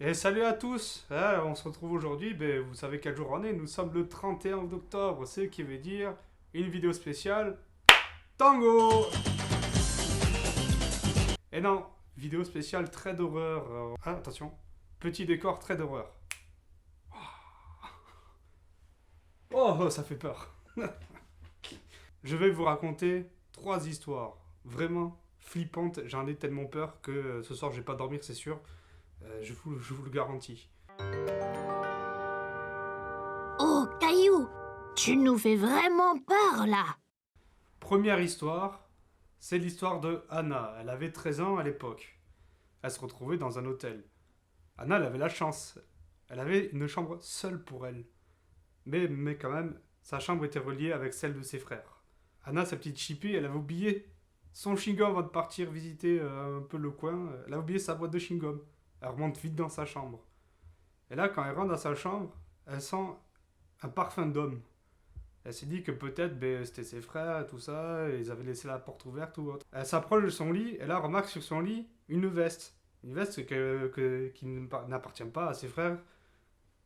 Et salut à tous. On se retrouve aujourd'hui, vous savez quel jour on est, nous sommes le 31 octobre, ce qui veut dire une vidéo spéciale Tango. Et non, vidéo spéciale trait d'horreur. Attention, petit décor trait d'horreur. Ça fait peur. Je vais vous raconter 3 histoires vraiment flippantes. J'en ai tellement peur que ce soir je vais pas dormir, c'est sûr. Je vous le garantis. Oh, Caillou, tu nous fais vraiment peur là. Première histoire, c'est l'histoire de Anna. Elle avait 13 ans à l'époque. Elle se retrouvait dans un hôtel. Anna, elle avait la chance. Elle avait une chambre seule pour elle. Mais quand même, sa chambre était reliée avec celle de ses frères. Anna, sa petite chipie, elle avait oublié son chewing-gum avant de partir visiter un peu le coin. Elle a oublié sa boîte de chewing-gum. Elle remonte vite dans sa chambre. Et là, quand elle rentre dans sa chambre, elle sent un parfum d'homme. Elle s'est dit que peut-être c'était ses frères, tout ça, et ils avaient laissé la porte ouverte ou autre. Elle s'approche de son lit, et là remarque sur son lit une veste. Une veste qui n'appartient pas à ses frères.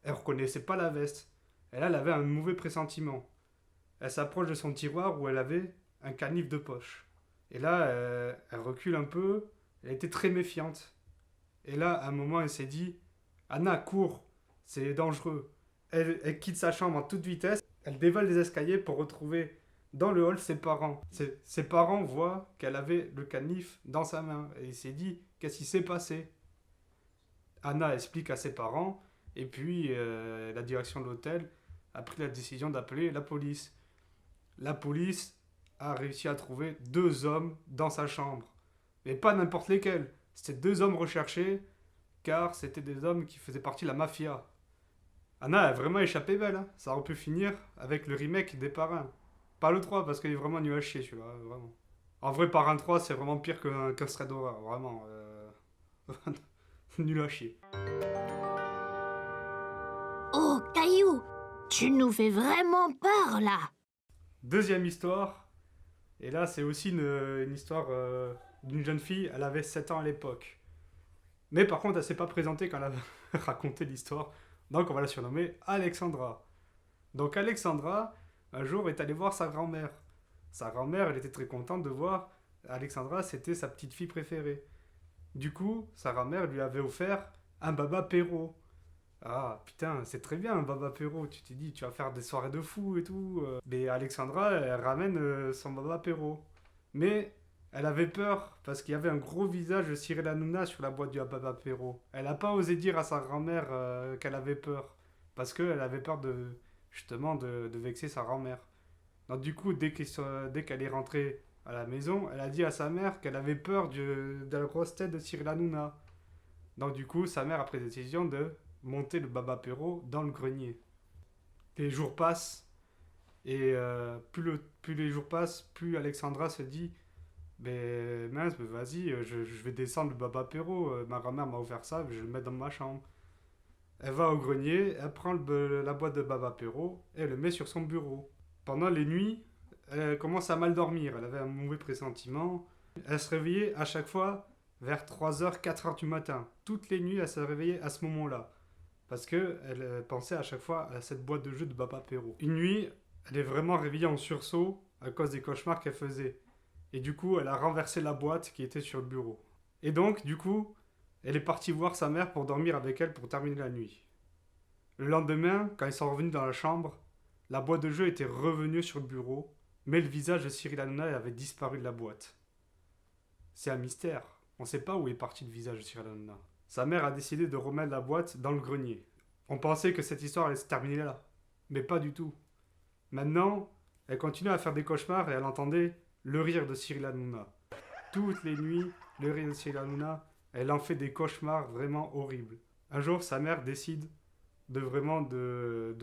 Elle reconnaissait pas la veste. Et là, elle avait un mauvais pressentiment. Elle s'approche de son tiroir où elle avait un canif de poche. Et là, elle recule un peu. Elle était très méfiante. Et là, à un moment, elle s'est dit Anna, cours, c'est dangereux. Elle quitte sa chambre en toute vitesse. Elle dévale les escaliers pour retrouver dans le hall ses parents. Ses parents voient qu'elle avait le canif dans sa main. Et il s'est dit qu'est-ce qui s'est passé. Anna explique à ses parents. Et puis, la direction de l'hôtel a pris la décision d'appeler la police. La police a réussi à trouver 2 hommes dans sa chambre. Mais pas n'importe lesquels. C'était 2 hommes recherchés, car c'était des hommes qui faisaient partie de la mafia. Anna a vraiment échappé belle, hein. Ça aurait pu finir avec le remake des Parrains. Pas le 3, parce qu'il est vraiment nul à chier celui-là, vraiment. En vrai, Parrain 3, c'est vraiment pire qu'un thread d'horreur, vraiment. Nul à chier. Oh, Caillou, tu nous fais vraiment peur là. Deuxième histoire, et là c'est aussi une histoire d'une jeune fille, elle avait 7 ans à l'époque. Mais par contre, elle s'est pas présentée quand elle a raconté l'histoire, donc on va la surnommer Alexandra. Donc Alexandra, un jour, est allée voir sa grand-mère. Sa grand-mère, elle était très contente de voir Alexandra, c'était sa petite fille préférée. Du coup, sa grand-mère lui avait offert un baba Perrault. Ah putain, c'est très bien un baba Perrault. Tu t'es dit, tu vas faire des soirées de fou et tout. Mais Alexandra, elle ramène son baba Perrault. Mais elle avait peur parce qu'il y avait un gros visage de Cyril Hanouna sur la boîte du baba Perrault. Elle n'a pas osé dire à sa grand-mère qu'elle avait peur. Parce qu'elle avait peur justement de vexer sa grand-mère. Donc du coup, dès qu'elle est rentrée à la maison, elle a dit à sa mère qu'elle avait peur de la grosse tête de Cyril Hanouna. Donc du coup, sa mère a pris la décision de monter le baba Perrault dans le grenier. Les jours passent et plus les jours passent, plus Alexandra se dit ben mince, ben vas-y, je vais descendre le baba Perrault. Ma grand-mère m'a offert ça, je vais le mettre dans ma chambre. Elle va au grenier, elle prend la boîte de baba Perrault et elle le met sur son bureau. Pendant les nuits, elle commence à mal dormir. Elle avait un mauvais pressentiment. Elle se réveillait à chaque fois vers 3 h 4 h du matin. Toutes les nuits, elle se réveillait à ce moment-là. Parce qu'elle pensait à chaque fois à cette boîte de jeux de Baba Perrault. Une nuit, elle est vraiment réveillée en sursaut à cause des cauchemars qu'elle faisait. Et du coup, elle a renversé la boîte qui était sur le bureau. Et donc, du coup, elle est partie voir sa mère pour dormir avec elle pour terminer la nuit. Le lendemain, quand ils sont revenus dans la chambre, la boîte de jeu était revenue sur le bureau, mais le visage de Cyril Hanouna avait disparu de la boîte. C'est un mystère. On ne sait pas où est parti le visage de Cyril Hanouna. Sa mère a décidé de remettre la boîte dans le grenier. On pensait que cette histoire allait se terminer là, mais pas du tout. Maintenant, elle continue à faire des cauchemars et elle entendait le rire de Cyril Hanouna. Toutes les nuits, le rire de Cyril Hanouna, elle en fait des cauchemars vraiment horribles. Un jour, sa mère décide de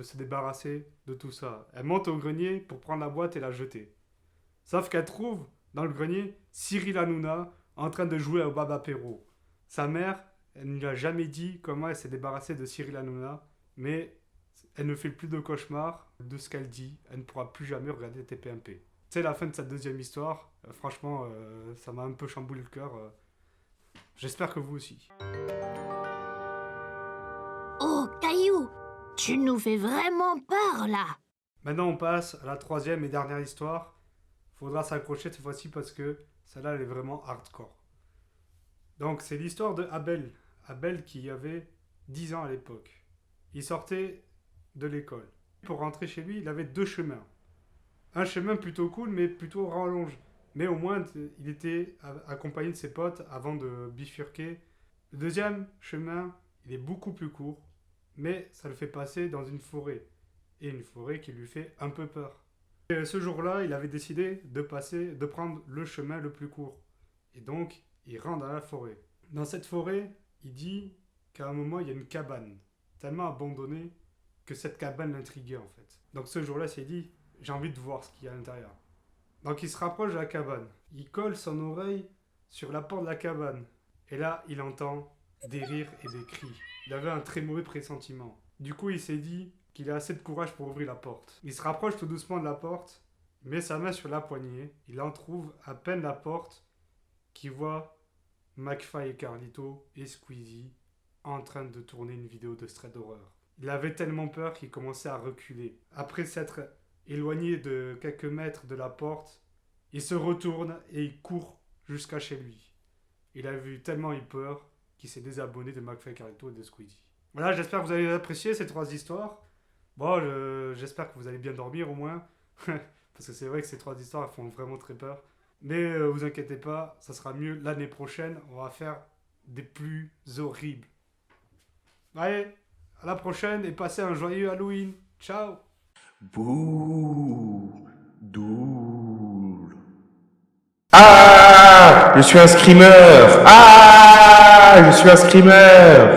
se débarrasser de tout ça. Elle monte au grenier pour prendre la boîte et la jeter. Sauf qu'elle trouve dans le grenier Cyril Hanouna en train de jouer au Baba Perrault. Sa mère, elle ne lui a jamais dit comment elle s'est débarrassée de Cyril Hanouna, mais elle ne fait plus de cauchemars de ce qu'elle dit. Elle ne pourra plus jamais regarder TPMP. C'est la fin de cette deuxième histoire. Franchement, ça m'a un peu chamboulé le cœur. J'espère que vous aussi. Caillou, tu nous fais vraiment peur, là. Maintenant, on passe à la troisième et dernière histoire. Faudra s'accrocher cette fois-ci parce que celle-là, elle est vraiment hardcore. Donc, c'est l'histoire de Abel. Abel qui avait 10 ans à l'époque. Il sortait de l'école. Pour rentrer chez lui, il avait deux chemins. Un chemin plutôt cool, mais plutôt rallonge. Mais au moins, il était accompagné de ses potes avant de bifurquer. Le deuxième chemin, il est beaucoup plus court, mais ça le fait passer dans une forêt. Et une forêt qui lui fait un peu peur. Et ce jour-là, il avait décidé de prendre le chemin le plus court. Et donc, il rentre dans la forêt. Dans cette forêt, il dit qu'à un moment, il y a une cabane, tellement abandonnée que cette cabane l'intriguait en fait. Donc ce jour-là, il s'est dit, j'ai envie de voir ce qu'il y a à l'intérieur. Donc il se rapproche de la cabane. Il colle son oreille sur la porte de la cabane. Et là, il entend des rires et des cris. Il avait un très mauvais pressentiment. Du coup, il s'est dit qu'il a assez de courage pour ouvrir la porte. Il se rapproche tout doucement de la porte, met sa main sur la poignée. Il en trouve à peine la porte qu'il voit McFly et Carlito et Squeezie en train de tourner une vidéo de Stray d'horreur. Il avait tellement peur qu'il commençait à reculer. Après s'être éloigné de quelques mètres de la porte, il se retourne et il court jusqu'à chez lui. Il a vu tellement eu peur qu'il s'est désabonné de McFly, Carlito et de Squeezie. Voilà, j'espère que vous avez apprécié ces trois histoires. Bon, j'espère que vous allez bien dormir au moins. Parce que c'est vrai que ces trois histoires elles font vraiment très peur. Mais vous inquiétez pas, ça sera mieux l'année prochaine. On va faire des plus horribles. Allez, à la prochaine et passez un joyeux Halloween. Ciao. Bouh, doule. Ah, je suis un screamer. Ah, je suis un screamer.